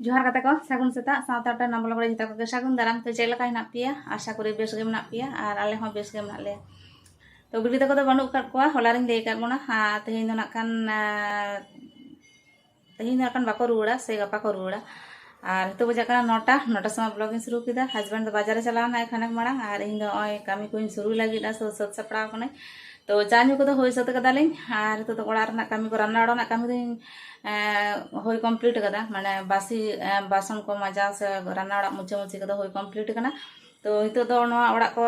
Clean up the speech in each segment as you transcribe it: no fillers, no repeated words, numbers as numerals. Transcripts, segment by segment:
जोहार कते को सागुन सेता सावता नाम बोला जिता को सागुन दाराम तो चेक लका हेना पिया आशा करी बेस गे मेना पिया और आले हों बेस गे मेना ले तो बिटी तको तो बनू काट कोआ हलारिन लई काट बोना तेहेन दो नाकान तेहेन दो नाकान बाको रुड़ा से गपा को रुड़ा और तो बजा का नोटा समय ब्लॉगिंग शुरू किया हस्बैंड बाजार चलाना खाने मांग और इन दो कमी को शुरू लगी सत सपड़ा कने तो चा ᱧᱩ ᱠᱚᱫᱚ ᱦᱩᱭ ᱥᱟᱹᱛ ᱠᱟᱫᱟᱞᱤᱧ ᱟᱨ ᱱᱤᱛᱚᱜ ᱫᱚ ᱚᱲᱟᱜ ᱨᱮᱱᱟᱜ ᱠᱟᱹᱢᱤ ᱠᱚ ᱨᱟন্না ᱚᱲᱟᱜ ᱨᱮᱱᱟᱜ ᱠᱟᱹᱢᱤ ᱫᱚᱧ ᱦᱩᱭ ᱠᱚᱢᱯᱞᱤᱴ ᱠᱟᱫᱟ ᱢᱟᱱᱮ ᱵᱟᱥᱤ ᱵᱟᱥᱚᱱ ᱠᱚ ᱢᱟᱡᱟᱣ ᱥᱮ ᱨᱟন্না ᱚᱲᱟᱜ ᱢᱩᱪᱷᱟᱹ ᱢᱩᱪᱷᱤ ᱠᱚᱫᱚ ᱦᱩᱭ ᱠᱚᱢᱯᱞᱤᱴ ᱠᱟᱱᱟ ᱛᱚ ᱱᱤᱛᱚᱜ ᱫᱚ ᱱᱚᱣᱟ ᱚᱲᱟᱜ ᱠᱚ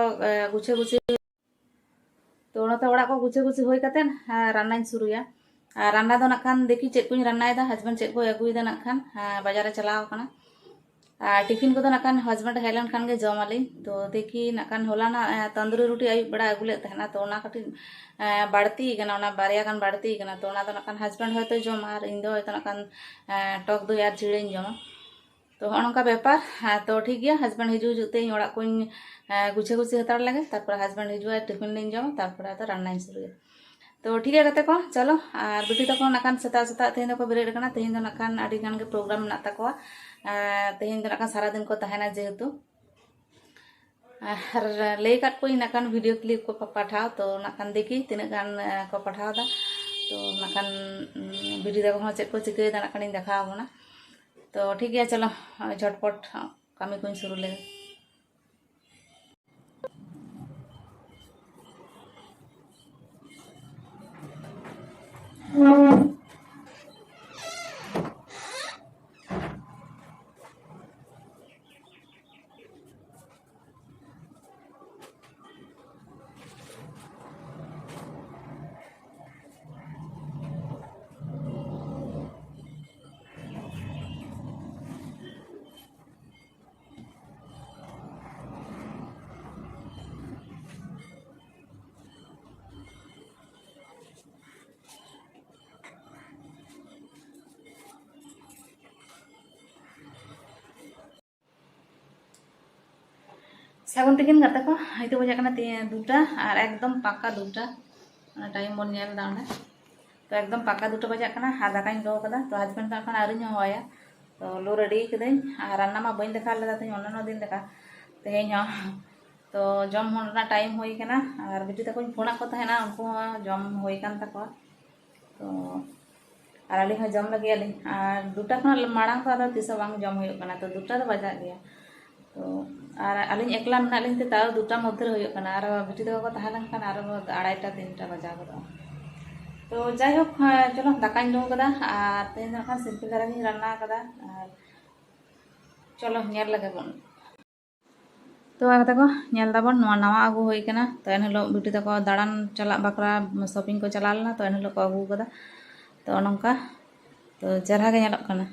ᱜᱩᱪᱷᱟᱹ ᱜᱩᱪᱷᱤ तो उन्होंने ओड़ा को गुछे गुछे हो रान्ना शुरुया रान्ना दो नाखान देखी चेक को रान्ना हस्बैंड चेक को अगुदा नाखान बाजार चलावना टिफिन को नाखान हस्बैंड हेज लेन खान जमाली तो देखी नाखान होलाना तंदूरी रोटी आयुब बड़ा अगुले तो कटी बाड़ती बारिया गान बाड़ती तो नाखान हस्बैंड हयतो जम और इन दो हयतो नाखान टक दो यार झिड़े जमा तो नौका बेपार तो ठीक गया हस्बैंड हिजू जुते ओड़ा को गुछे गुछे हताड़ लगे तारपर हस्बैंड हिजुआ टिफिन लिंग जमा तारपर तो रान्ना शुरू तो ठीक है कते को चलो और बिटी तक नाखान सेता सेता तेहन को बेरेड कना तेहन दो नाखान आडी गान के प्रोग्राम ना तकवा तेहन दो नाखान सारा दिन को तहना जेहेतु लई काट को नाखान वीडियो क्लिप को पाठाव तो नाखान देखी तीना गान को पाठाव दा तो नाखान बिटी तक हो चेक को चिकई दा नाखान देखा बना तो ठीक है चलो झटपट कमी को शुरू ले सागुन तिकिन गाते को हयतो बजा दुटा और एकदम पाका दुटा टाइम बन दा तो एकदम पाका दुटा बजा और दाकाई लो कदा तो हस्बैंड तो आरी हवाया तो लो रेडी कदें रान्ना मा बी देखा लेदा अन्य दिन लेका तेज तो जम होना टाइम होना और बिटी तक फोन को तहना उनको जम होन तक तो और अली जम लगे अली और दुटा खन मांग तो तीस बांग जम होना तो दुटा तो बजा गया तो और अली एकला मेना लिंग ताव दुटा मध्य होना और बिटी तक को तहन और 2:30 3टा बजा गो तो जैक चलो दाकाई लो कदा और तेज सिंपल धारा रान्ना कदा और चलो नेल लगे बन तो कते को नेल दाबन नवा आगू होना तो एन हिलो बिटी तक दाड़ान चला बकरा शॉपिंग को चला लेना तो एन हिलो को आगू कदा तो नौका तो चेहरा के नेलक कना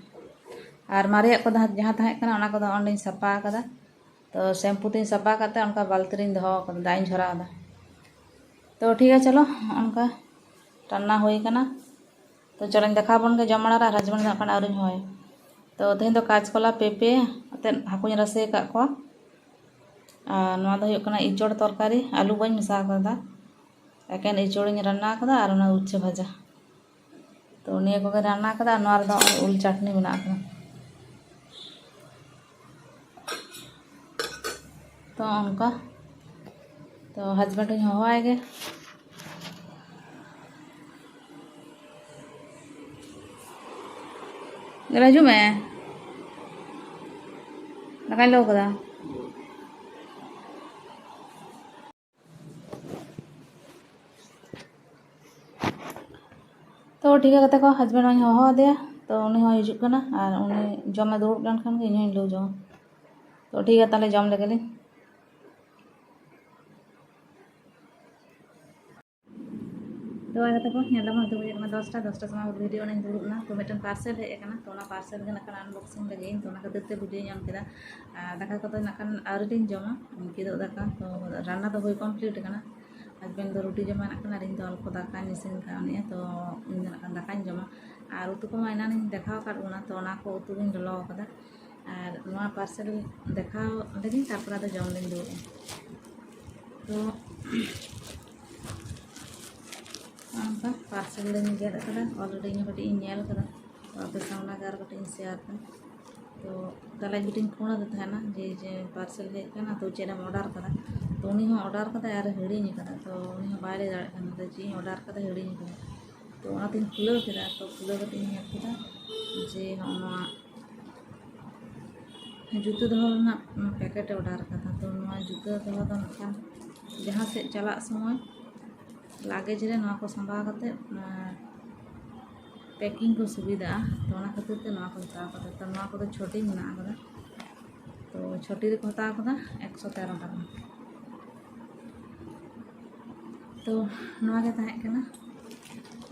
और मारे को जहाँ तहकना ओना को अंडे सापा कदा तो शैम्पू तीन सापा करते उनका बाल्टी रही दो दाइन झरा तो ठीक है चलो उनका रान्ना होना तो चलो देखा बन के जम बड़ा हस्बैंड आरी हय तो तेहन काचकला पेपे हाकुन रसे को इचड़ तरकारी आलू बी मेसा कदा एकेन इचड़ रान्ना और उच्छे भाजा तो निया को रान्ना उल चटनी मेना तो उनका तो हस्बैंड हवाए गे हजू में दाकाई लो कदा तो ठीक है को हस्बैंड हवादे तो उन्हें हजना और उन्हें जमे दुड़ लेखान इन लो जमा तो ठीक है ताले जम लगे तो को तो बजे 10टा समय वीडियो दुड़ना तो मिट्टन पार्सल हेजना तो पार्सल अनबक्सिंग लगे तो खातिर वीडियो नाम किया दाका को नाखान आरी जमा किदो दाका तो रान्ना तो हुई कमप्लीट हस्बैंड रोटी जमा इन अल्प दाका इसिन का तो इन दाका जमा और उतु को इना देखा तो को उतु लो और पार्सल देखा लगी तारपर जम दुड़ तो पार्सल गेद अलरेडी कटी कदा आप सामना कटी शेयर तो तला बिटिन फोन थाना जे पार्सल हेज करना तो चेम ऑर्डर करा तो उन्हीं ऑर्डर कदा और हिड़ी कदा तो उन्हीं बाय दाड़ा तो जी ऑर्डर कदा हिड़ी कदा तो तीन खुलव केदा तो खुलव कदा जे हाँ जूता दो पैकेट ऑर्डर कदा तो जूता दो जहाँ से चला समय लागेज रे को संभाव करते पैकिंग को सुविधा तो खातिर ते हत्या तो छोटी मेना तो छोटी को हत्या 113 टाका तो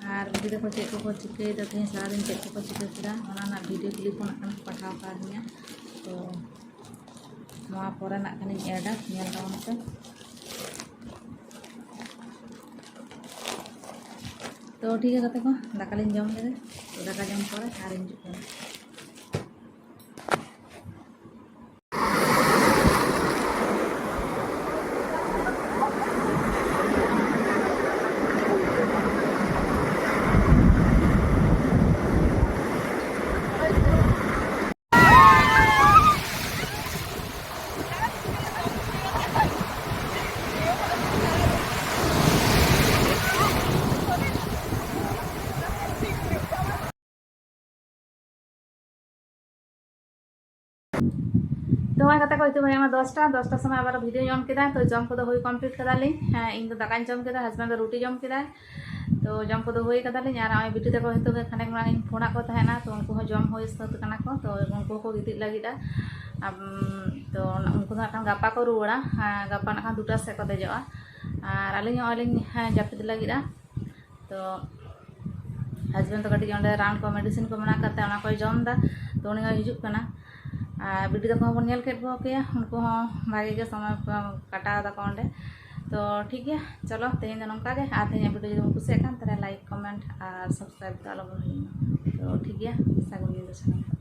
और वीडियो को चेक को चिके तेज सारा दिन चेक को चिके वीडियो क्लिप को पठाव का तो एडा पे तो ठीक है कहते को दाका लिंग जम ले तो दाका जम पर आर हिजुग तो हमारे कथा को भाई 10टा समय आबार भिडियो जम के तो जम को हुई कमप्लीट कदाली इन दाका जम के हस्बैंड रोटी जम के तो जम को हुई कदाली और बिटू तक खाने मांग फोन को तहना तो उनको जम हो सात को तो उनको को गित लगे तो उनको गापा को रुआड़ा गापा 2टा से को देजोआ और अलिंग जापिद लगे तो हस्बैंड तो कटी रान को मेडिसिन को मना करते जम तो उन्हीं हिजुगना बिटी तक बन के उनको भागे के समय काटा को तो ठीक है चलो तेज नौका और तेज वीडियो जो कुछ लाइक कमेंट और सब्सक्राइब तो आलो तो ठीक है सागुन